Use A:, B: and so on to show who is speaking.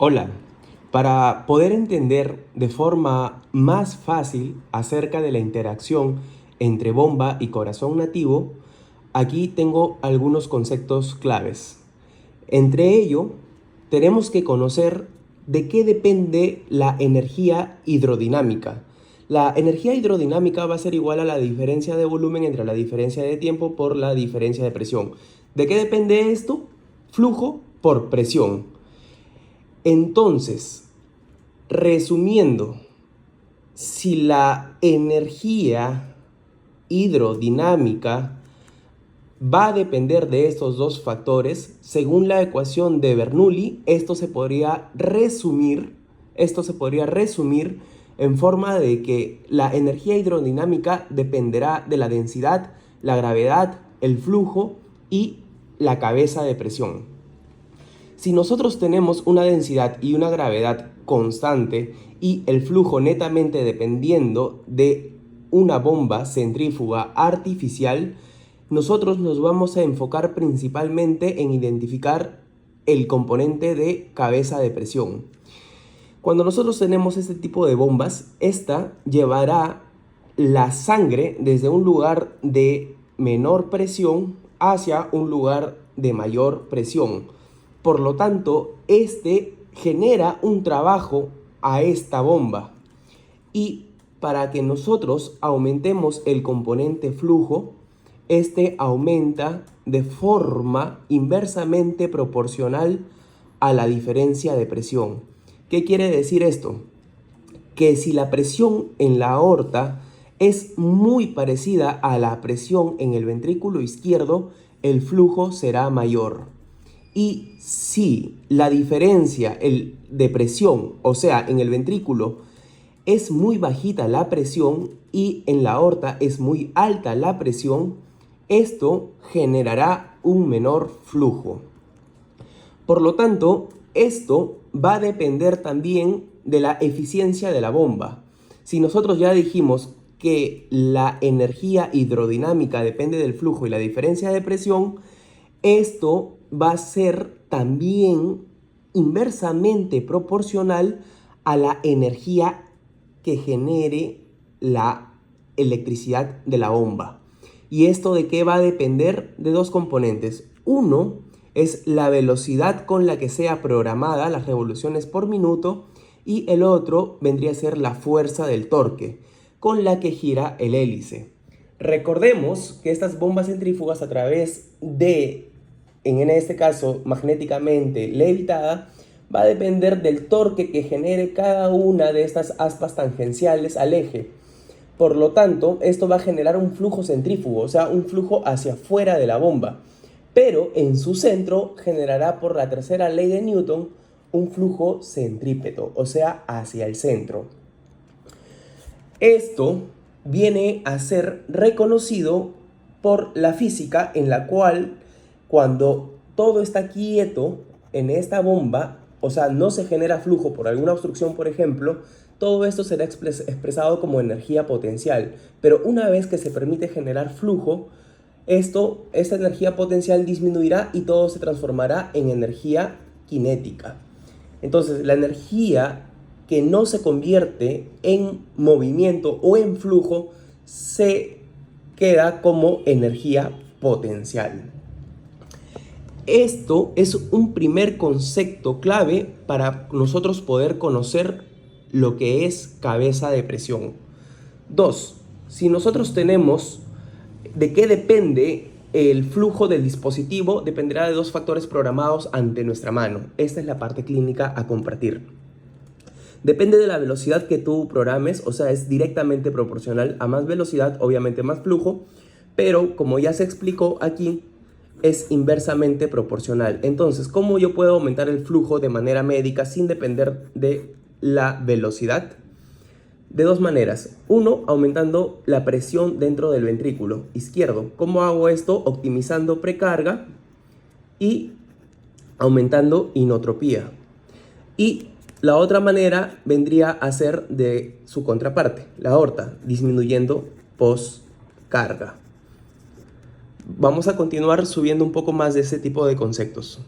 A: Hola, para poder entender de forma más fácil acerca de la interacción entre bomba y corazón nativo, aquí tengo algunos conceptos claves. Entre ello, tenemos que conocer de qué depende la energía hidrodinámica. La energía hidrodinámica va a ser igual a la diferencia de volumen entre la diferencia de tiempo por la diferencia de presión. ¿De qué depende esto? Flujo por presión. Entonces, resumiendo, si la energía hidrodinámica va a depender de estos dos factores, según la ecuación de Bernoulli, esto se podría resumir en forma de que la energía hidrodinámica dependerá de la densidad, la gravedad, el flujo y la cabeza de presión. Si nosotros tenemos una densidad y una gravedad constante y el flujo netamente dependiendo de una bomba centrífuga artificial, nosotros nos vamos a enfocar principalmente en identificar el componente de cabeza de presión. Cuando nosotros tenemos este tipo de bombas, esta llevará la sangre desde un lugar de menor presión hacia un lugar de mayor presión. Por lo tanto, este genera un trabajo a esta bomba. Y para que nosotros aumentemos el componente flujo, este aumenta de forma inversamente proporcional a la diferencia de presión. ¿Qué quiere decir esto? Que si la presión en la aorta es muy parecida a la presión en el ventrículo izquierdo, el flujo será mayor. Y si la diferencia de presión, o sea, en el ventrículo, es muy bajita la presión y en la aorta es muy alta la presión, esto generará un menor flujo. Por lo tanto, esto va a depender también de la eficiencia de la bomba. Si nosotros ya dijimos que la energía hidrodinámica depende del flujo y la diferencia de presión, esto va a ser también inversamente proporcional a la energía que genere la electricidad de la bomba. ¿Y esto de qué va a depender? De dos componentes. Uno es la velocidad con la que sea programada las revoluciones por minuto y el otro vendría a ser la fuerza del torque con la que gira el hélice. Recordemos que estas bombas centrífugas a través de, en este caso magnéticamente levitada, va a depender del torque que genere cada una de estas aspas tangenciales al eje. Por lo tanto, esto va a generar un flujo centrífugo, o sea, un flujo hacia afuera de la bomba. Pero en su centro generará por la tercera ley de Newton un flujo centrípeto, o sea, hacia el centro. Esto viene a ser reconocido por la física, en la cual cuando todo está quieto en esta bomba, o sea, no se genera flujo por alguna obstrucción, por ejemplo, todo esto será expresado como energía potencial. Pero una vez que se permite generar flujo, esta energía potencial disminuirá y todo se transformará en energía cinética. Entonces, la energía que no se convierte en movimiento o en flujo se queda como energía potencial. Esto es un primer concepto clave para nosotros poder conocer lo que es cabeza de presión. 2. Si nosotros tenemos de qué depende el flujo del dispositivo, dependerá de dos factores programados ante nuestra mano. Esta es la parte clínica a compartir. Depende de la velocidad que tú programes, o sea, es directamente proporcional. A más velocidad, obviamente más flujo, pero como ya se explicó aquí, es inversamente proporcional. Entonces, ¿cómo yo puedo aumentar el flujo de manera médica sin depender de la velocidad? De dos maneras. Uno, aumentando la presión dentro del ventrículo izquierdo. ¿Cómo hago esto? Optimizando precarga y aumentando inotropía. Y la otra manera vendría a ser de su contraparte, la aorta, disminuyendo postcarga. Vamos a continuar subiendo un poco más de ese tipo de conceptos.